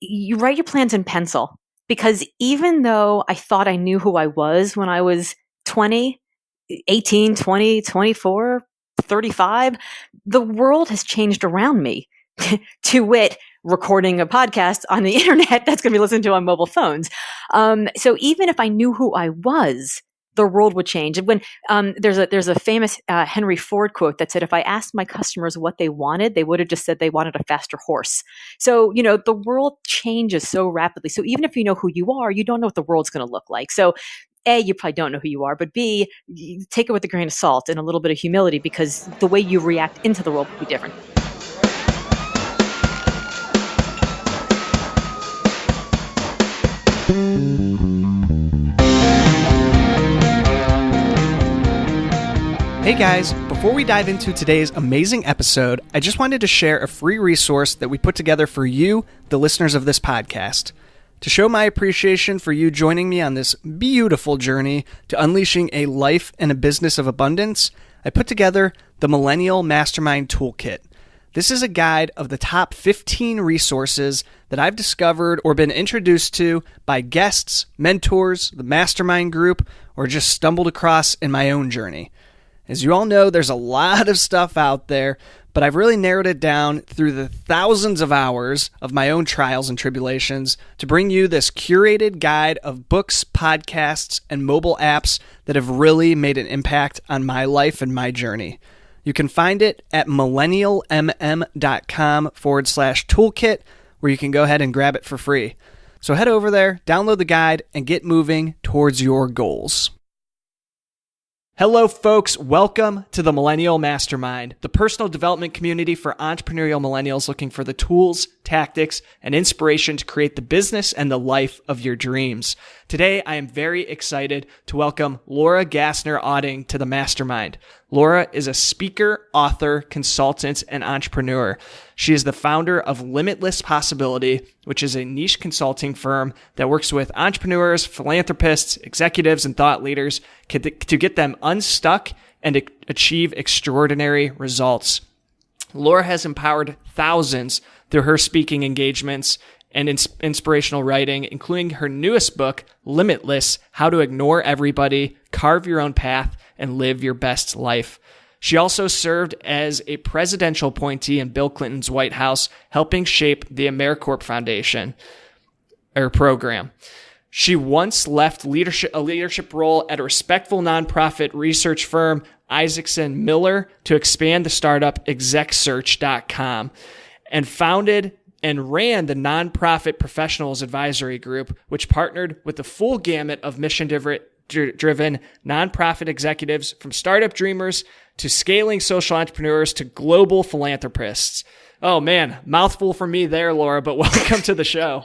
you write your plans in pencil, because even though I thought I knew who I was when I was 20, 18, 20, 24, 35, the world has changed around me. To wit, recording a podcast on the internet that's going to be listened to on mobile phones. So even if I knew who I was, the world would change. And when there's a famous Henry Ford quote that said, "If I asked my customers what they wanted, they would have just said they wanted a faster horse." So the world changes so rapidly. So even if you know who you are, you don't know what the world's going to look like. So A, you probably don't know who you are, but B, you take it with a grain of salt and a little bit of humility, because the way you react into the world will be different. Hey guys, before we dive into today's amazing episode, I just wanted to share a free resource that we put together for you, the listeners of this podcast. To show my appreciation for you joining me on this beautiful journey to unleashing a life and a business of abundance, I put together the Millennial Mastermind Toolkit. This is a guide of the top 15 resources that I've discovered or been introduced to by guests, mentors, the mastermind group, or just stumbled across in my own journey. As you all know, there's a lot of stuff out there, but I've really narrowed it down through the thousands of hours of my own trials and tribulations to bring you this curated guide of books, podcasts, and mobile apps that have really made an impact on my life and my journey. You can find it at millennialmm.com/toolkit, where you can go ahead and grab it for free. So head over there, download the guide, and get moving towards your goals. Hello, folks. Welcome to the Millennial Mastermind, the personal development community for entrepreneurial millennials looking for the tools, tactics, and inspiration to create the business and the life of your dreams. Today, I am very excited to welcome Laura Gassner Otting to the Mastermind. Laura is a speaker, author, consultant, and entrepreneur. She is the founder of Limitless Possibility, which is a niche consulting firm that works with entrepreneurs, philanthropists, executives, and thought leaders to get them unstuck and achieve extraordinary results. Laura has empowered thousands through her speaking engagements and inspirational writing, including her newest book, Limitless: How to Ignore Everybody, Carve Your Own Path, and Live Your Best Life. She also served as a presidential appointee in Bill Clinton's White House, helping shape the AmeriCorps Foundation program. She once left a leadership role at a respectful nonprofit research firm, Isaacson Miller, to expand the startup ExecSearch.com, and founded and ran the nonprofit Professionals Advisory Group, which partnered with the full gamut of mission-driven nonprofit executives, from startup dreamers to scaling social entrepreneurs to global philanthropists. Oh man, mouthful for me there, Laura, but welcome to the show.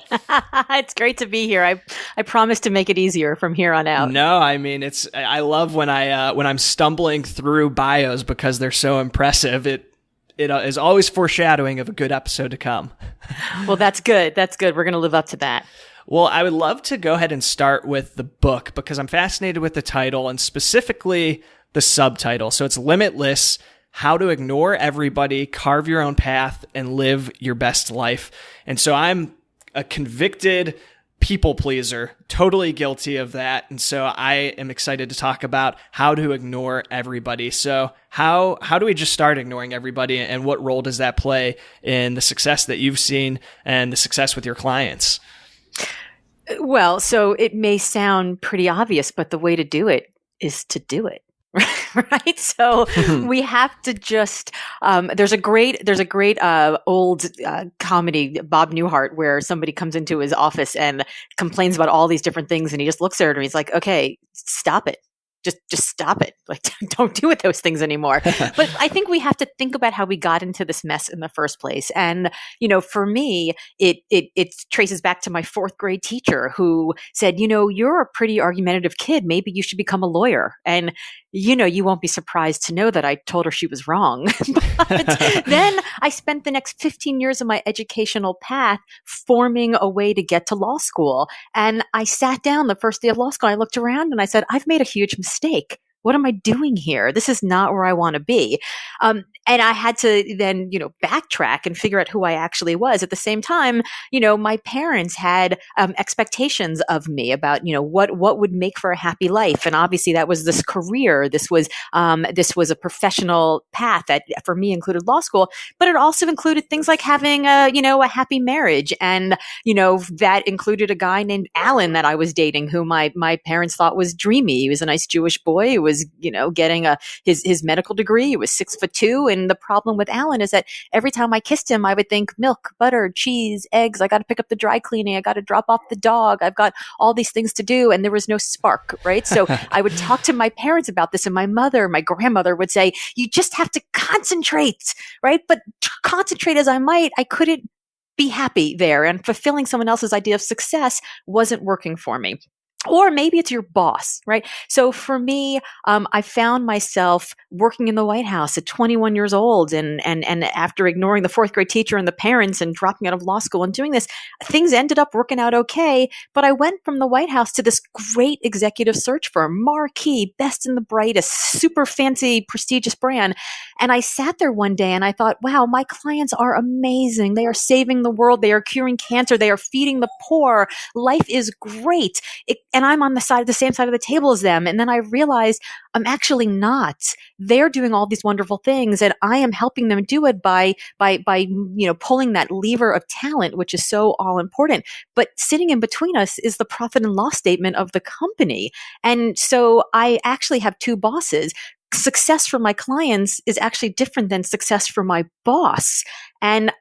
It's great to be here. I promise to make it easier from here on out. No, I mean, I love when I'm stumbling through bios because they're so impressive. It is always foreshadowing of a good episode to come. Well, that's good. That's good. We're going to live up to that. Well, I would love to go ahead and start with the book because I'm fascinated with the title and specifically the subtitle. So it's Limitless: How to Ignore Everybody, Carve Your Own Path, and Live Your Best Life. And so I'm a convicted people pleaser, totally guilty of that. And so I am excited to talk about how to ignore everybody. So how do we just start ignoring everybody, and what role does that play in the success that you've seen and the success with your clients? Well, so it may sound pretty obvious, but the way to do it is to do it. Right. So we have to just, there's a great old comedy, Bob Newhart, where somebody comes into his office and complains about all these different things. And he just looks at her and he's like, okay, stop it. Just stop it. Like, don't do those things anymore. But I think we have to think about how we got into this mess in the first place. And, for me, it traces back to my fourth grade teacher who said, you're a pretty argumentative kid. Maybe you should become a lawyer. And, you won't be surprised to know that I told her she was wrong. But then I spent the next 15 years of my educational path forming a way to get to law school. And I sat down the first day of law school. I looked around and I said, I've made a huge mistake. what am I doing here? This is not where I want to be. And I had to then, backtrack and figure out who I actually was. At the same time, my parents had expectations of me about, what would make for a happy life. And obviously that was this career. This was a professional path that for me included law school, but it also included things like having a happy marriage. And, that included a guy named Alan that I was dating, who my parents thought was dreamy. He was a nice Jewish boy who was, getting his medical degree. He was 6'2". And the problem with Alan is that every time I kissed him, I would think milk, butter, cheese, eggs. I got to pick up the dry cleaning. I got to drop off the dog. I've got all these things to do. And there was no spark, right? So I would talk to my parents about this, and my grandmother would say, you just have to concentrate, right? But concentrate as I might, I couldn't be happy there, and fulfilling someone else's idea of success wasn't working for me. Or maybe it's your boss, right? So for me, I found myself working in the White House at 21 years old, and after ignoring the fourth grade teacher and the parents and dropping out of law school and doing this, things ended up working out okay. But I went from the White House to this great executive search firm, marquee, best and the brightest, super fancy, prestigious brand. And I sat there one day and I thought, wow, my clients are amazing. They are saving the world. They are curing cancer. They are feeding the poor. Life is great. And I'm on the same side of the table as them. And then I realized I'm actually not. They're doing all these wonderful things, and I am helping them do it by pulling that lever of talent, which is so all important. But sitting in between us is the profit and loss statement of the company. And so I actually have two bosses. Success for my clients is actually different than success for my boss. And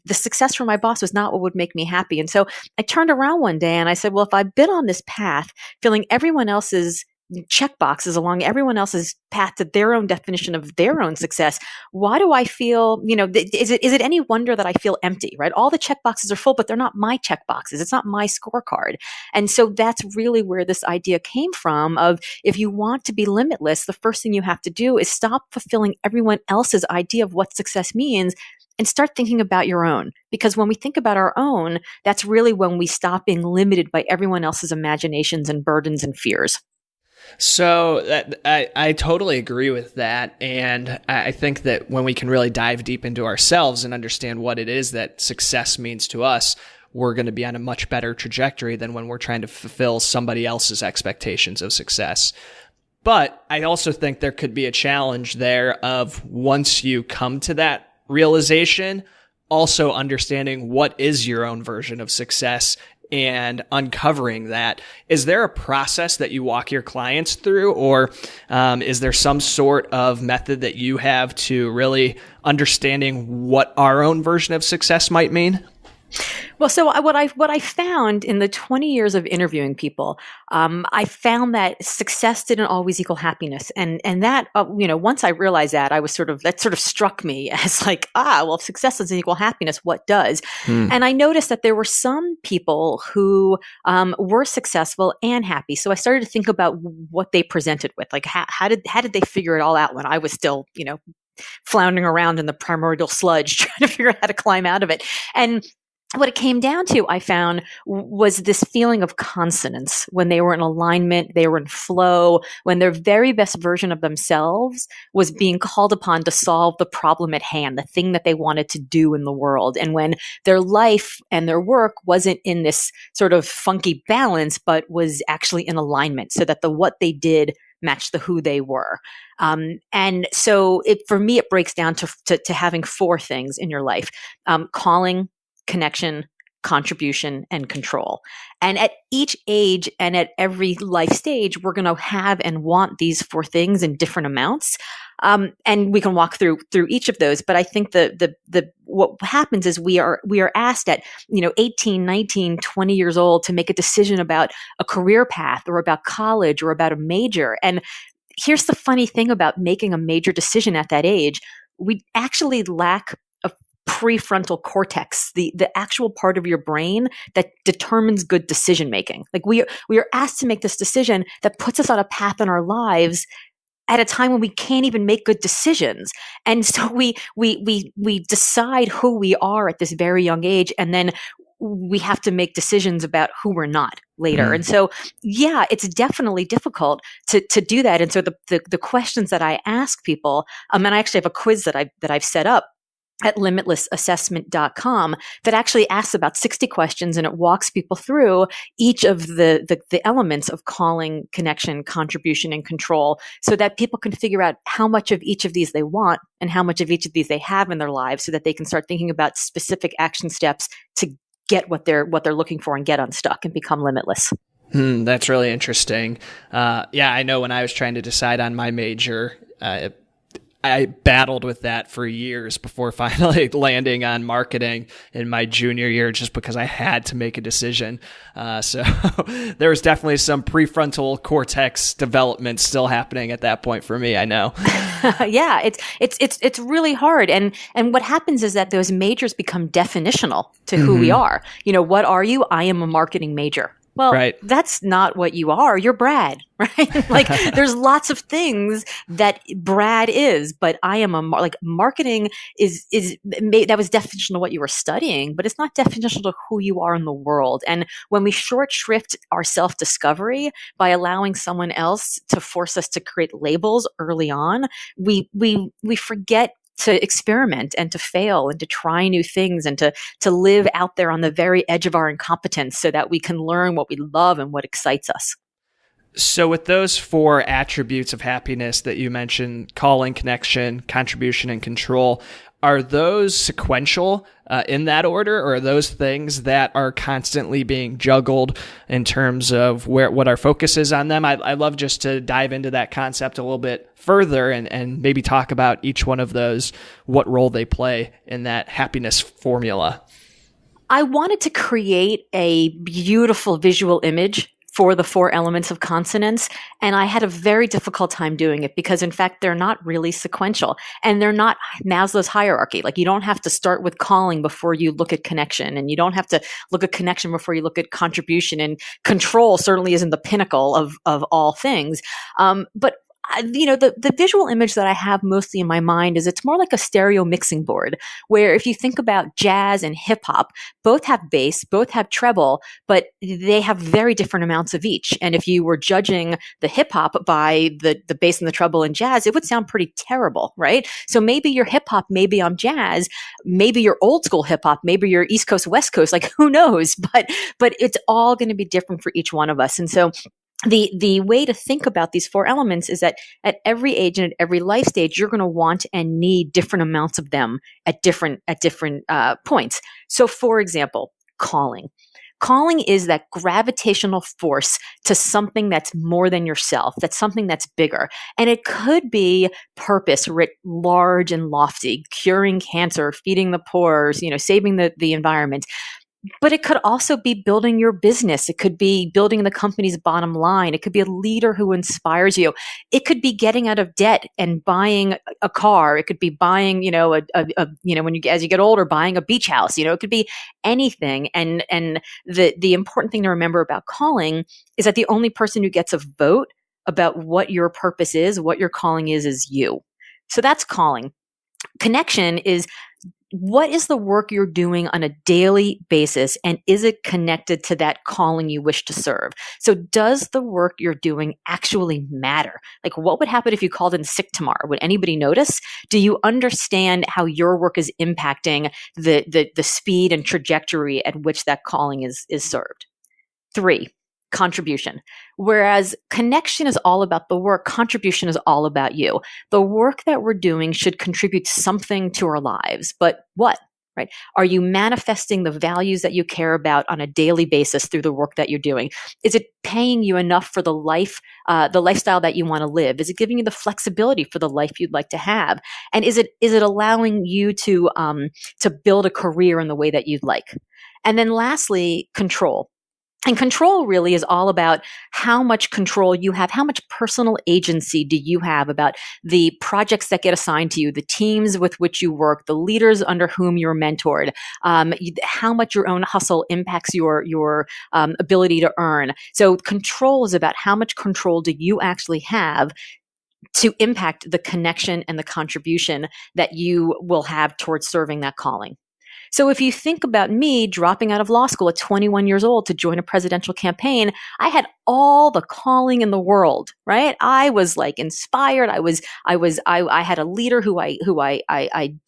the success for my boss was not what would make me happy. And so I turned around one day and I said, well, if I've been on this path, filling everyone else's check boxes along everyone else's path to their own definition of their own success, why do I feel, is it any wonder that I feel empty, right? All the check boxes are full, but they're not my check boxes. It's not my scorecard. And so that's really where this idea came from of, if you want to be limitless, the first thing you have to do is stop fulfilling everyone else's idea of what success means and start thinking about your own. Because when we think about our own, that's really when we stop being limited by everyone else's imaginations and burdens and fears. So I totally agree with that. And I think that when we can really dive deep into ourselves and understand what it is that success means to us, we're going to be on a much better trajectory than when we're trying to fulfill somebody else's expectations of success. But I also think there could be a challenge there of, once you come to that realization, also understanding what is your own version of success and uncovering that. Is there a process that you walk your clients through, or is there some sort of method that you have to really understanding what our own version of success might mean? Well, so what I found in the 20 years of interviewing people, I found that success didn't always equal happiness, and that once I realized that, that sort of struck me as like, well, if success doesn't equal happiness, what does? And I noticed that there were some people who were successful and happy. So I started to think about what they presented with, like how did they figure it all out when I was still floundering around in the primordial sludge trying to figure out how to climb out of it. And what it came down to, I found, was this feeling of consonance, when they were in alignment, they were in flow, when their very best version of themselves was being called upon to solve the problem at hand, the thing that they wanted to do in the world. And when their life and their work wasn't in this sort of funky balance, but was actually in alignment, so that what they did matched the who they were. And so for me, it breaks down to having four things in your life: calling, connection, contribution, and control. And at each age and at every life stage, we're going to have and want these four things in different amounts. And we can walk through each of those. But I think what happens is we are asked at 18, 19, 20 years old to make a decision about a career path, or about college, or about a major. And here's the funny thing about making a major decision at that age: we actually lack prefrontal cortex, the actual part of your brain that determines good decision making. Like we are asked to make this decision that puts us on a path in our lives at a time when we can't even make good decisions. And so we decide who we are at this very young age, and then we have to make decisions about who we're not later. And so, yeah, it's definitely difficult to do that. And so the questions that I ask people, and I actually have a quiz that I've set up at limitlessassessment.com that actually asks about 60 questions, and it walks people through each of the elements of calling, connection, contribution, and control, so that people can figure out how much of each of these they want and how much of each of these they have in their lives, so that they can start thinking about specific action steps to get what they're looking for and get unstuck and become limitless. That's really interesting. Yeah, I know when I was trying to decide on my major, I battled with that for years before finally landing on marketing in my junior year, just because I had to make a decision. So there was definitely some prefrontal cortex development still happening at that point for me, I know. Yeah, it's really hard. And what happens is that those majors become definitional to who we are. What are you? I am a marketing major. Well, right. That's not what you are. You're Brad, right? Like there's lots of things that Brad is, but I am marketing is that was definitional to what you were studying, but it's not definitional to who you are in the world. And when we short shrift our self-discovery by allowing someone else to force us to create labels early on, we forget to experiment and to fail and to try new things and to live out there on the very edge of our incompetence so that we can learn what we love and what excites us. So with those 4 attributes of happiness that you mentioned, calling, connection, contribution, and control, are those sequential in that order, or are those things that are constantly being juggled in terms of what our focus is on them? I'd love just to dive into that concept a little bit further and maybe talk about each one of those, what role they play in that happiness formula. I wanted to create a beautiful visual image for the 4 elements of consonance. And I had a very difficult time doing it because, in fact, they're not really sequential and they're not Maslow's hierarchy. Like you don't have to start with calling before you look at connection, and you don't have to look at connection before you look at contribution, and control certainly isn't the pinnacle of all things. But the visual image that I have mostly in my mind is it's more like a stereo mixing board, where if you think about jazz and hip hop, both have bass, both have treble, but they have very different amounts of each. And if you were judging the hip hop by the bass and the treble in jazz, it would sound pretty terrible, right? So maybe your hip hop, maybe on jazz, maybe your old school hip hop, maybe your East Coast, West Coast, like who knows? But it's all going to be different for each one of us. And so the way to think about these 4 elements is that at every age and at every life stage, you're going to want and need different amounts of them at different points. So, for example, calling. Calling is that gravitational force to something that's more than yourself, that's something that's bigger. And it could be purpose writ large and lofty, curing cancer, feeding the poor, saving the environment. But it could also be building your business. It could be building the company's bottom line. It could be a leader who inspires you. It could be getting out of debt and buying a car. It could be buying, as you get older, buying a beach house. It could be anything. And the important thing to remember about calling is that the only person who gets a vote about what your purpose is, what your calling is you. So that's calling. Connection is, what is the work you're doing on a daily basis, and is it connected to that calling you wish to serve? So does the work you're doing actually matter? Like what would happen if you called in sick tomorrow? Would anybody notice? Do you understand how your work is impacting the speed and trajectory at which that calling is served? 3, contribution. Whereas connection is all about the work, contribution is all about you. The work that we're doing should contribute something to our lives, but what? Right? Are you manifesting the values that you care about on a daily basis through the work that you're doing? Is it paying you enough for the lifestyle that you want to live? Is it giving you the flexibility for the life you'd like to have? And is it allowing you to build a career in the way that you'd like? And then lastly, control. And control really is all about how much control you have, how much personal agency do you have about the projects that get assigned to you, the teams with which you work, the leaders under whom you're mentored, how much your own hustle impacts your ability to earn. So control is about how much control do you actually have to impact the connection and the contribution that you will have towards serving that calling. So if you think about me dropping out of law school at 21 years old to join a presidential campaign, I had all the calling in the world, right? I was like inspired. I had a leader who I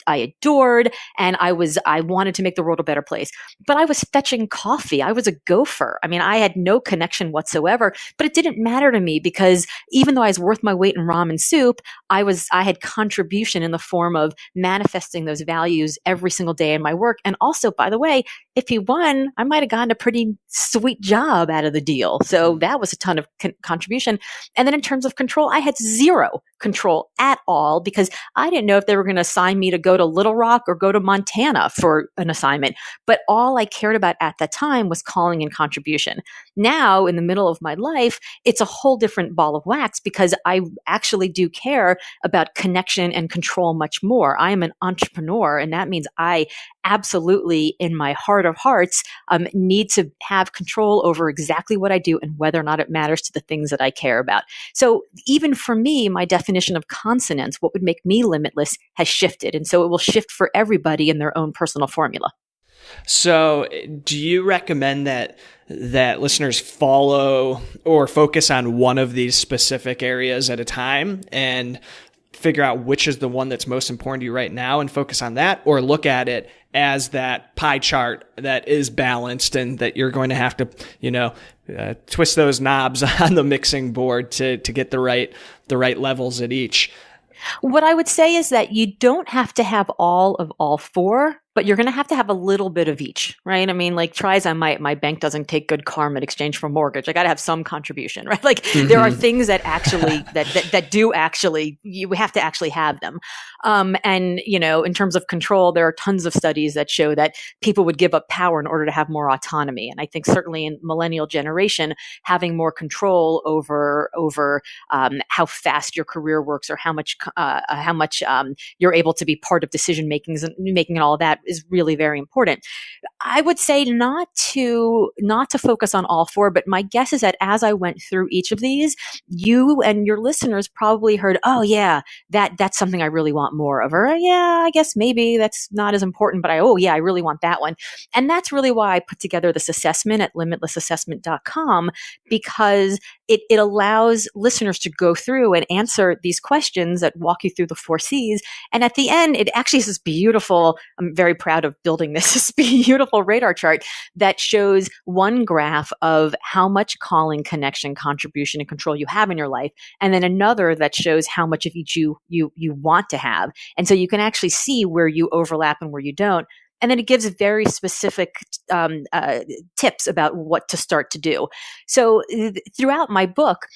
adored, and I wanted to make the world a better place. But I was fetching coffee. I was a gopher. I mean, I had no connection whatsoever, but it didn't matter to me because even though I was worth my weight in ramen soup, I had contribution in the form of manifesting those values every single day in my work. And also, by the way, if he won, I might have gotten a pretty sweet job out of the deal. So that was a ton of contribution. And then in terms of control, I had zero control at all because I didn't know if they were going to assign me to go to Little Rock or go to Montana for an assignment. But all I cared about at that time was calling and contribution. Now, in the middle of my life, it's a whole different ball of wax because I actually do care about connection and control much more. I am an entrepreneur, and that means I absolutely, in my heart of hearts, need to have control over exactly what I do and whether or not it matters to the things that I care about. So even for me, my definition of consonance, what would make me limitless, has shifted. And so it will shift for everybody in their own personal formula. So do you recommend that listeners follow or focus on one of these specific areas at a time and figure out which is the one that's most important to you right now and focus on that, or look at it as that pie chart that is balanced and that you're going to have to, twist those knobs on the mixing board to get the right levels at each? What I would say is that you don't have to have all of all four, but you're going to have a little bit of each, right? I mean, like, try as I might, my bank doesn't take good karma in exchange for mortgage. I got to have some contribution, right? Like, there are things that actually, that do actually, you have to actually have them. And, in terms of control, there are tons of studies that show that people would give up power in order to have more autonomy. And I think certainly in millennial generation, having more control over how fast your career works or how much you're able to be part of decision making and all of that is really very important. I would say not to focus on all four, but my guess is that as I went through each of these, you and your listeners probably heard, oh yeah, that's something I really want more of, or yeah, I guess maybe that's not as important, but I really want that one. And that's really why I put together this assessment at limitlessassessment.com, because it allows listeners to go through and answer these questions that walk you through the 4 C's. And at the end, it actually is this beautiful, I'm very proud of building this beautiful radar chart that shows one graph of how much calling, connection, contribution, and control you have in your life, and then another that shows how much of each you want to have. And so you can actually see where you overlap and where you don't. And then it gives very specific tips about what to start to do. So throughout my book,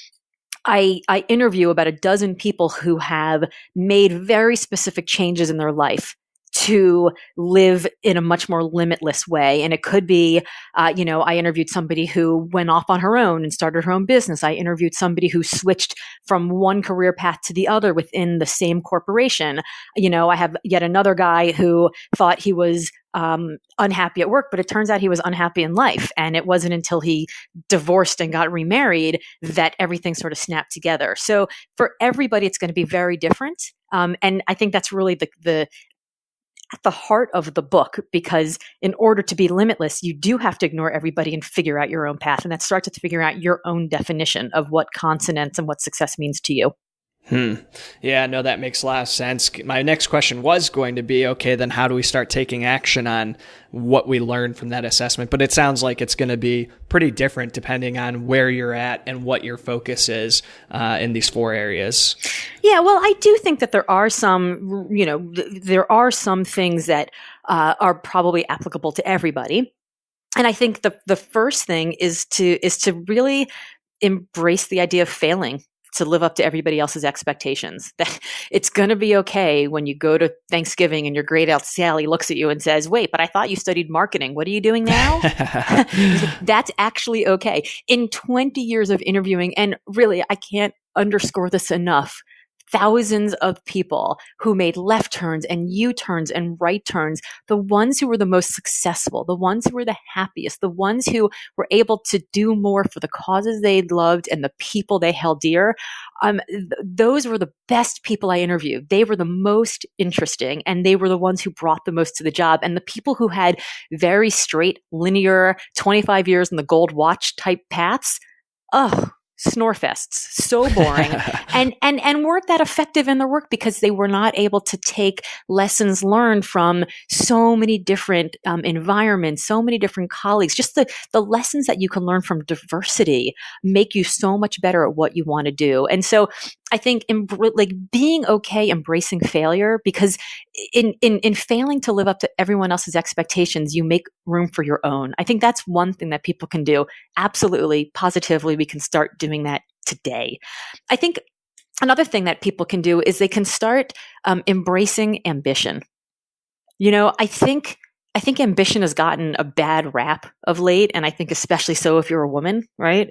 I interview about a dozen people who have made very specific changes in their life to live in a much more limitless way. And it could be, I interviewed somebody who went off on her own and started her own business. I interviewed somebody who switched from one career path to the other within the same corporation. I have yet another guy who thought he was unhappy at work, but it turns out he was unhappy in life. And it wasn't until he divorced and got remarried that everything sort of snapped together. So for everybody, it's going to be very different. And I think that's really at the heart of the book, because in order to be limitless, you do have to ignore everybody and figure out your own path. And that starts to figure out your own definition of what consonance and what success means to you. Yeah, no, that makes a lot of sense. My next question was going to be, okay, then how do we start taking action on what we learned from that assessment? But it sounds like it's going to be pretty different depending on where you're at and what your focus is in these 4 areas. Yeah, well, I do think that there are some, there are some things that are probably applicable to everybody. And I think the first thing is to really embrace the idea of failing, to live up to everybody else's expectations. That it's going to be okay when you go to Thanksgiving and your great aunt Sally looks at you and says, wait, but I thought you studied marketing. What are you doing now? That's actually okay. In 20 years of interviewing, and really, I can't underscore this enough, thousands of people who made left turns and U-turns and right turns, the ones who were the most successful, the ones who were the happiest, the ones who were able to do more for the causes they loved and the people they held dear, those were the best people I interviewed. They were the most interesting, and they were the ones who brought the most to the job. And the people who had very straight, linear, 25 years in the gold watch type paths, oh, snore fests, so boring, and weren't that effective in their work because they were not able to take lessons learned from so many different environments, so many different colleagues. Just the lessons that you can learn from diversity make you so much better at what you want to do. And so I think like being okay, embracing failure, because in failing to live up to everyone else's expectations, you make room for your own. I think that's one thing that people can do. Absolutely, positively, we can start doing that today. I think another thing that people can do is they can start embracing ambition. I think ambition has gotten a bad rap of late, and I think especially so if you're a woman, right?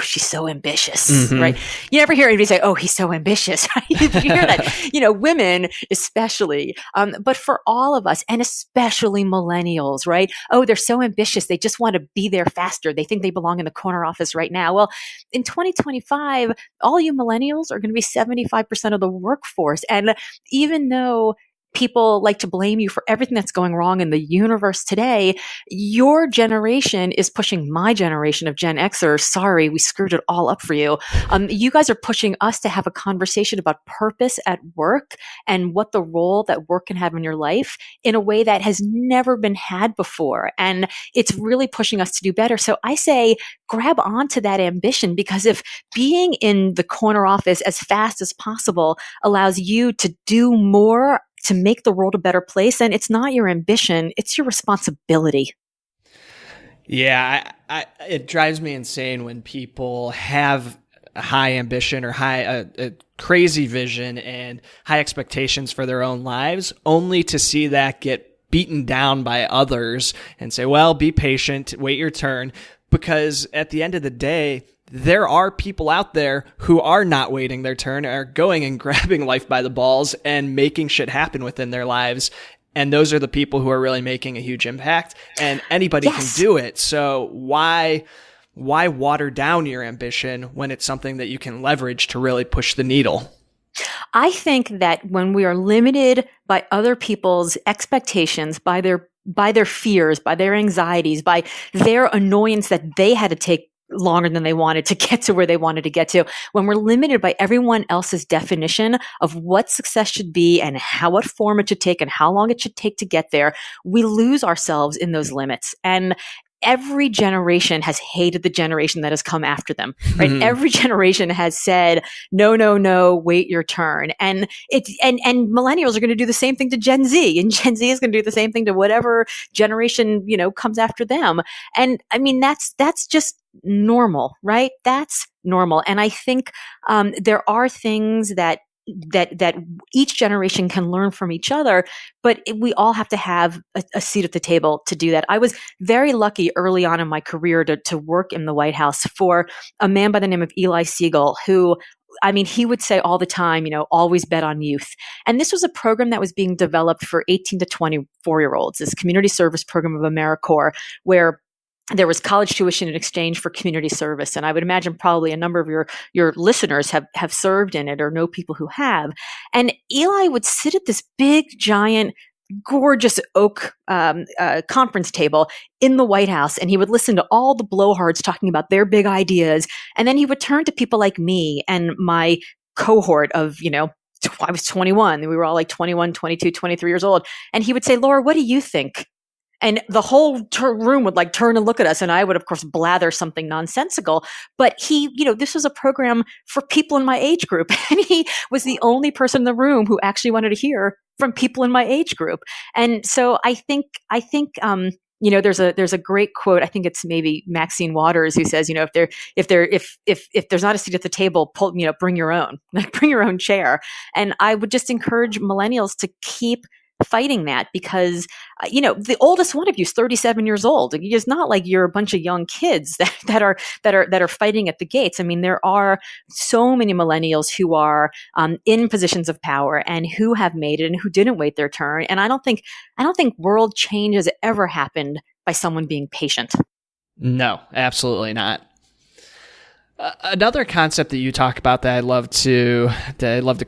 She's so ambitious, right? You never hear anybody say, "Oh, he's so ambitious." Right? You hear that, women especially, but for all of us, and especially millennials, right? Oh, they're so ambitious; they just want to be there faster. They think they belong in the corner office right now. Well, in 2025, all you millennials are going to be 75% of the workforce, and even though people like to blame you for everything that's going wrong in the universe today, your generation is pushing my generation of Gen Xers. Sorry, we screwed it all up for you. You guys are pushing us to have a conversation about purpose at work and what the role that work can have in your life in a way that has never been had before. And it's really pushing us to do better. So I say, grab onto that ambition, because if being in the corner office as fast as possible allows you to do more to make the world a better place, then it's not your ambition, it's your responsibility. Yeah, it drives me insane when people have a high ambition or a crazy vision and high expectations for their own lives, only to see that get beaten down by others and say, well, be patient, wait your turn. Because at the end of the day, there are people out there who are not waiting their turn, are going and grabbing life by the balls and making shit happen within their lives. And those are the people who are really making a huge impact, and anybody can do it. So why water down your ambition when it's something that you can leverage to really push the needle? I think that when we are limited by other people's expectations, by their fears, by their anxieties, by their annoyance that they had to take longer than they wanted to get to where they wanted to get to, when we're limited by everyone else's definition of what success should be and what form it should take and how long it should take to get there, we lose ourselves in those limits. And every generation has hated the generation that has come after them, right? Every generation has said, no, wait your turn. And millennials are going to do the same thing to Gen Z, and Gen Z is going to do the same thing to whatever generation, comes after them. And I mean, that's just normal, right? That's normal. And I think, there are things that each generation can learn from each other, but we all have to have a seat at the table to do that. I was very lucky early on in my career to work in the White House for a man by the name of Eli Siegel, who, he would say all the time, always bet on youth. And this was a program that was being developed for 18 to 24-year-olds, this community service program of AmeriCorps, where there was college tuition in exchange for community service. And I would imagine probably a number of your listeners have served in it or know people who have. And Eli would sit at this big, giant, gorgeous oak conference table in the White House, and he would listen to all the blowhards talking about their big ideas. And then he would turn to people like me and my cohort of, I was 21. We were all like 21, 22, 23 years old. And he would say, Laura, what do you think? And the whole room would turn and look at us. And I would, of course, blather something nonsensical. But he, this was a program for people in my age group. And he was the only person in the room who actually wanted to hear from people in my age group. And so I think, there's a great quote. I think it's maybe Maxine Waters who says, if there's not a seat at the table, bring your own, bring your own chair. And I would just encourage millennials to keep fighting that because, the oldest one of you is 37 years old. It's not like you're a bunch of young kids that are fighting at the gates. I mean, there are so many millennials who are in positions of power and who have made it and who didn't wait their turn. And I don't think world change has ever happened by someone being patient. No, absolutely not. Another concept that you talk about that I'd love to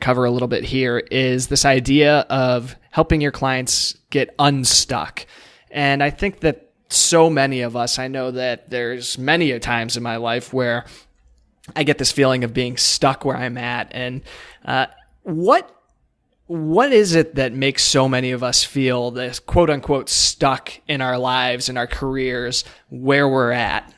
cover a little bit here is this idea of helping your clients get unstuck. And I think that so many of us, I know that there's many times in my life where I get this feeling of being stuck where I'm at. And what is it that makes so many of us feel this quote unquote stuck in our lives and our careers where we're at?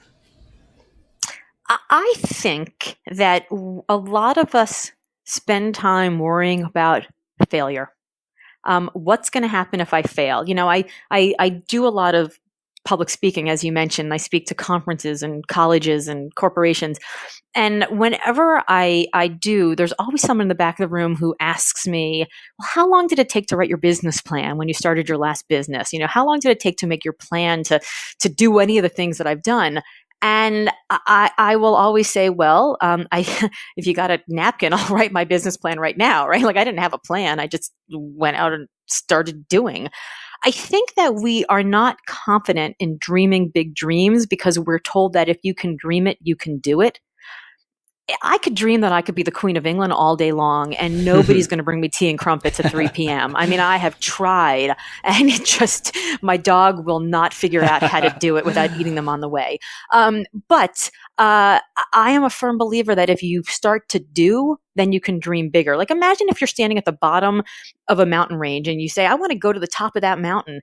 I think that a lot of us spend time worrying about failure. What's going to happen if I fail? I do a lot of public speaking, as you mentioned. I speak to conferences and colleges and corporations. And whenever I do, there's always someone in the back of the room who asks me, well, how long did it take to write your business plan when you started your last business? How long did it take to make your plan to do any of the things that I've done? And I will always say, well, if you got a napkin, I'll write my business plan right now, right? Like I didn't have a plan. I just went out and started doing. I think that we are not confident in dreaming big dreams because we're told that if you can dream it, you can do it. I could dream that I could be the Queen of England all day long and nobody's going to bring me tea and crumpets at 3 p.m. I mean, I have tried and my dog will not figure out how to do it without eating them on the way. But I am a firm believer that if you start to do, then you can dream bigger. Like imagine if you're standing at the bottom of a mountain range and you say, I want to go to the top of that mountain.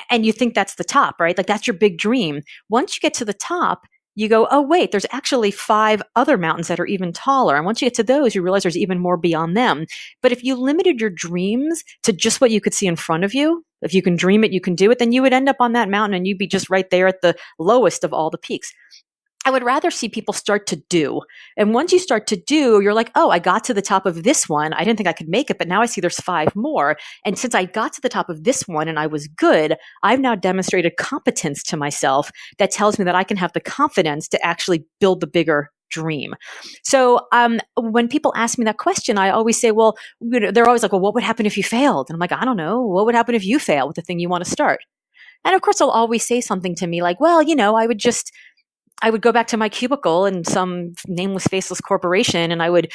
And you think that's the top, right? Like that's your big dream. Once you get to the top, you go, oh, wait, there's actually 5 other mountains that are even taller. And once you get to those, you realize there's even more beyond them. But if you limited your dreams to just what you could see in front of you, if you can dream it, you can do it, then you would end up on that mountain and you'd be just right there at the lowest of all the peaks. I would rather see people start to do. And once you start to do, you're like, oh, I got to the top of this one. I didn't think I could make it, but now I see there's 5 more. And since I got to the top of this one and I was good, I've now demonstrated competence to myself that tells me that I can have the confidence to actually build the bigger dream. So when people ask me that question, I always say, well, they're always like, well, what would happen if you failed? And I'm like, I don't know. What would happen if you fail with the thing you want to start? And of course, they'll always say something to me like, well, I would go back to my cubicle in some nameless, faceless corporation and I would,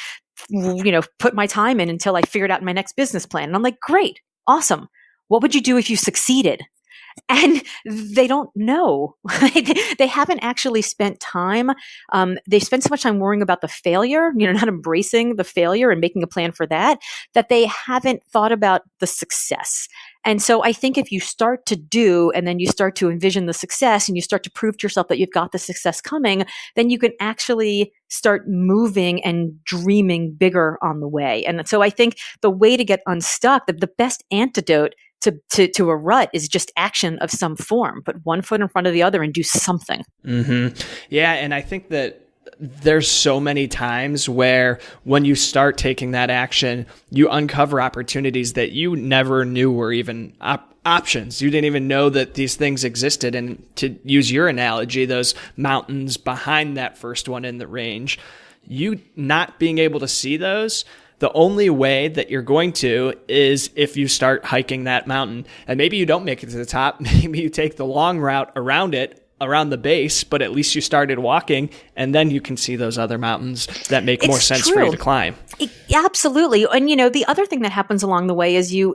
put my time in until I figured out my next business plan. And I'm like, great, awesome. What would you do if you succeeded? And they don't know. They haven't actually spent time. They spend so much time worrying about the failure, not embracing the failure and making a plan for that they haven't thought about the success. And so I think if you start to do, and then you start to envision the success and you start to prove to yourself that you've got the success coming, then you can actually start moving and dreaming bigger on the way. And so I think the way to get unstuck, the best antidote to a rut is just action of some form. Put one foot in front of the other and do something. Mm-hmm. Yeah. And I think that there's so many times where when you start taking that action, you uncover opportunities that you never knew were even options. You didn't even know that these things existed. And to use your analogy, those mountains behind that first one in the range, you not being able to see those, the only way that you're going to is if you start hiking that mountain. And maybe you don't make it to the top. Maybe you take the long route around it, around the base, but at least you started walking, and then you can see those other mountains that make more sense for you to climb. Absolutely. And the other thing that happens along the way is you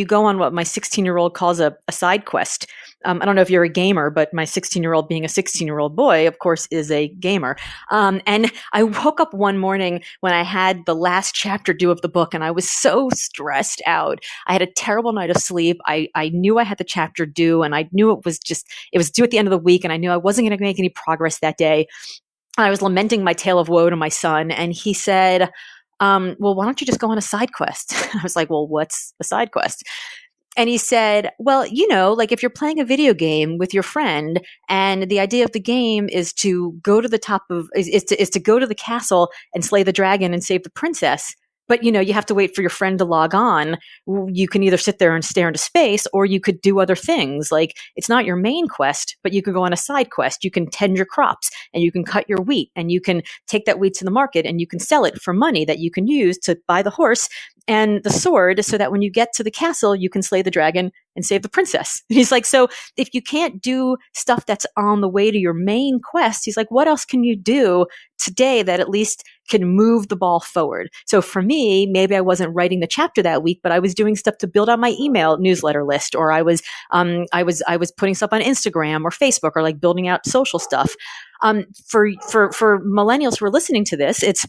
go on what my 16-year-old calls a side quest. I don't know if you're a gamer, but my 16-year-old, being a 16-year-old boy, of course, is a gamer. And I woke up one morning when I had the last chapter due of the book, and I was so stressed out. I had a terrible night of sleep. I knew I had the chapter due, and I knew it was due at the end of the week, and I knew I wasn't going to make any progress that day. I was lamenting my tale of woe to my son, and he said, well, why don't you just go on a side quest? I was like, well, what's a side quest? And he said, well, like if you're playing a video game with your friend and the idea of the game is to go to the top of, is to go to the castle and slay the dragon and save the princess, But, you have to wait for your friend to log on. You can either sit there and stare into space, or you could do other things. Like, it's not your main quest, but you could go on a side quest. You can tend your crops, and you can cut your wheat, and you can take that wheat to the market, and you can sell it for money that you can use to buy the horse and the sword, so that when you get to the castle, you can slay the dragon and save the princess. And he's like, so if you can't do stuff that's on the way to your main quest, he's like, what else can you do today that at least can move the ball forward? So for me, maybe I wasn't writing the chapter that week, but I was doing stuff to build out my email newsletter list, or I was putting stuff on Instagram or Facebook, or like building out social stuff. For millennials who are listening to this, it's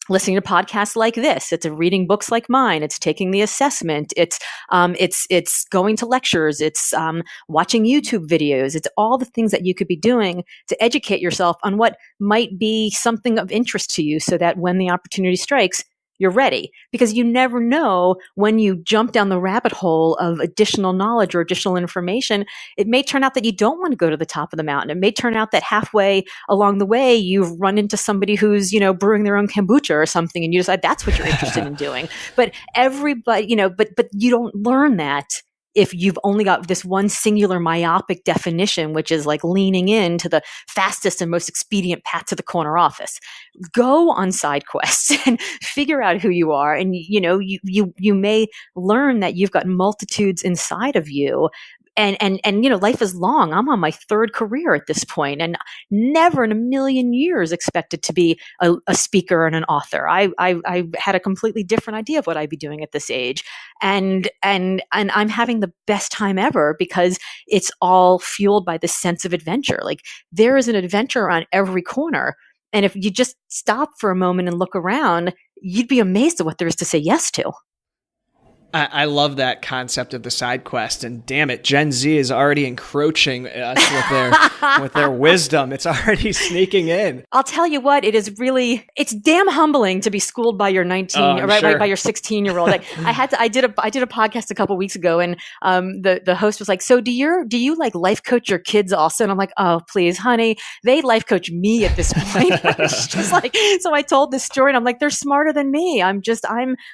listening to podcasts like this. It's reading books like mine. It's taking the assessment. It's going to lectures. It's watching YouTube videos. It's all the things that you could be doing to educate yourself on what might be something of interest to you, so that when the opportunity strikes, you're ready. Because you never know when you jump down the rabbit hole of additional knowledge or additional information. It may turn out that you don't want to go to the top of the mountain. It may turn out that halfway along the way, you've run into somebody who's, brewing their own kombucha or something, and you decide that's what you're interested in doing. But everybody, but you don't learn that if you've only got this one singular myopic definition, which is like leaning into the fastest and most expedient path to the corner office. Go on side quests and figure out who you are. And, you may learn that you've got multitudes inside of you. And life is long. I'm on my third career at this point, and never in a million years expected to be a speaker and an author. I had a completely different idea of what I'd be doing at this age, and I'm having the best time ever, because it's all fueled by this sense of adventure. Like, there is an adventure on every corner, and if you just stop for a moment and look around, you'd be amazed at what there is to say yes to. I love that concept of the side quest, and damn it, Gen Z is already encroaching us with their wisdom. It's already sneaking in. I'll tell you what, it's damn humbling to be schooled by your 19, by your 16-year-old. Like, I did a podcast a couple weeks ago, and the host was like, "So do you like life coach your kids also?" And I'm like, "Oh, please, honey, they life coach me at this point." It's just like, so I told this story, and I'm like, they're smarter than me. I'm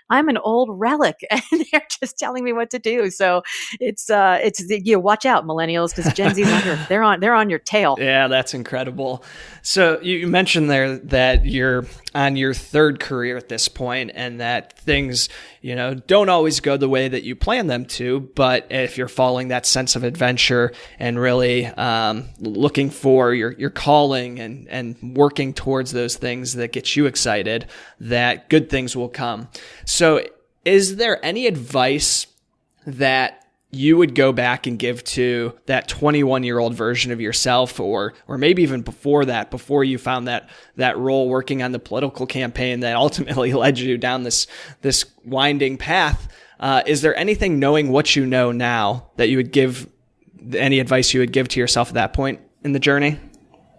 an old relic, and they're just telling me what to do. So it's watch out, millennials, because Gen Z's they're on your tail. Yeah, that's incredible. So you mentioned there that you're on your third career at this point, and that things, don't always go the way that you plan them to. But if you're following that sense of adventure and really looking for your calling and working towards those things that get you excited, that good things will come. So is there any advice that you would go back and give to that 21-year-old version of yourself, or maybe even before that, before you found that role working on the political campaign that ultimately led you down this winding path? Is there anything, knowing what you know now, that you would give, any advice you would give to yourself at that point in the journey?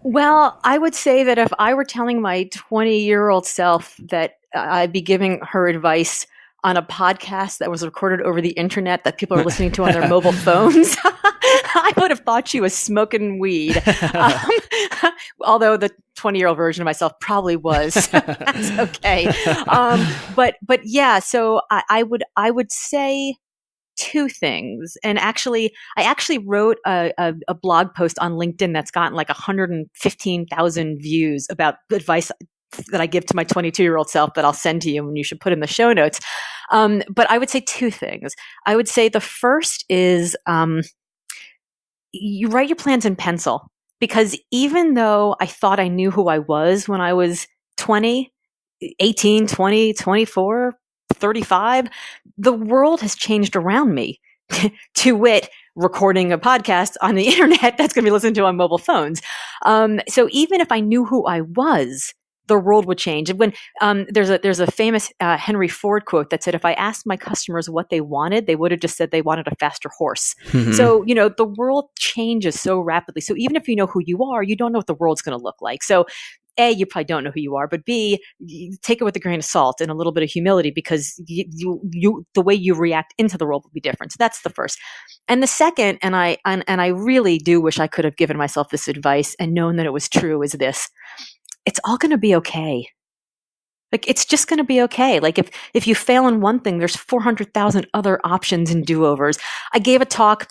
Well, I would say that if I were telling my 20-year-old self that I'd be giving her advice on a podcast that was recorded over the internet that people are listening to on their mobile phones, I would have thought she was smoking weed. Although the 20-year-old version of myself probably was. That's okay. But yeah, so I would say two things. And I actually wrote a blog post on LinkedIn that's gotten like 115,000 views about advice that I give to my 22-year-old self that I'll send to you, and you should put in the show notes. But I would say two things. I would say the first is you write your plans in pencil, because even though I thought I knew who I was when I was 20, 18, 20, 24, 35, the world has changed around me. To wit, recording a podcast on the internet that's going to be listened to on mobile phones. So even if I knew who I was, the world would change. When there's a famous Henry Ford quote that said, "If I asked my customers what they wanted, they would have just said they wanted a faster horse." Mm-hmm. So the world changes so rapidly. So even if you know who you are, you don't know what the world's going to look like. So A, you probably don't know who you are, but B, you take it with a grain of salt and a little bit of humility, because you the way you react into the world will be different. So that's the first. And the second, and I really do wish I could have given myself this advice and known that it was true, is this: it's all going to be okay. Like, it's just going to be okay. Like, if you fail in one thing, there's 400,000 other options and do-overs. I gave a talk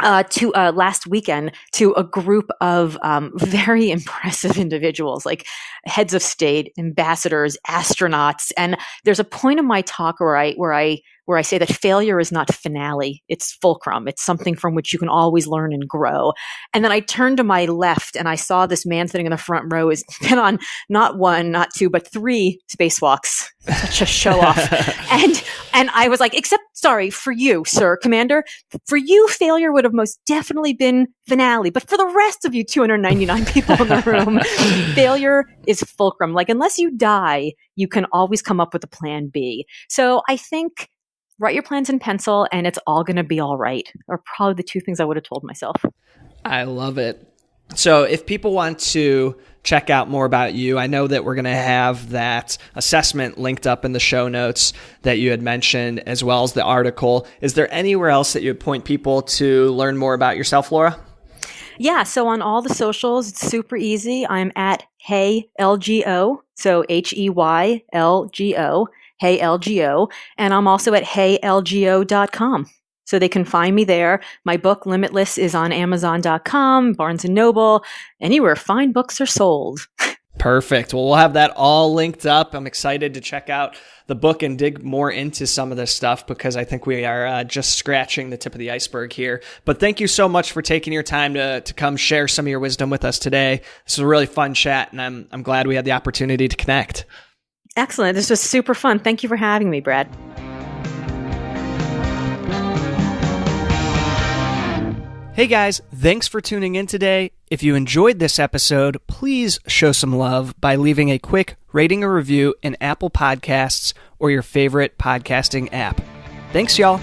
last weekend to a group of very impressive individuals, like heads of state, ambassadors, astronauts. And there's a point in my talk where I say that failure is not finale, it's fulcrum. It's something from which you can always learn and grow. And then I turned to my left and I saw this man sitting in the front row has been on not one, not two, but 3 spacewalks. Such a show off. And I was like, except, sorry, for you, sir, Commander, for you, failure would have most definitely been finale. But for the rest of you 299 people in the room, failure is fulcrum. Like, unless you die, you can always come up with a plan B. So I think write your plans in pencil and it's all going to be all right, are probably the 2 things I would have told myself. I love it. So if people want to check out more about you, I know that we're going to have that assessment linked up in the show notes that you had mentioned, as well as the article. Is there anywhere else that you would point people to learn more about yourself, Laura? Yeah, so on all the socials, it's super easy. I'm at HeyLGO, so HeyLGO, HeyLGO, and I'm also at heylgo.com. So they can find me there. My book, Limitless, is on Amazon.com, Barnes & Noble, anywhere fine books are sold. Perfect. Well, we'll have that all linked up. I'm excited to check out the book and dig more into some of this stuff because I think we are just scratching the tip of the iceberg here. But thank you so much for taking your time to come share some of your wisdom with us today. This was a really fun chat, and I'm glad we had the opportunity to connect. Excellent. This was super fun. Thank you for having me, Brad. Hey guys, thanks for tuning in today. If you enjoyed this episode, please show some love by leaving a quick rating or review in Apple Podcasts or your favorite podcasting app. Thanks, y'all.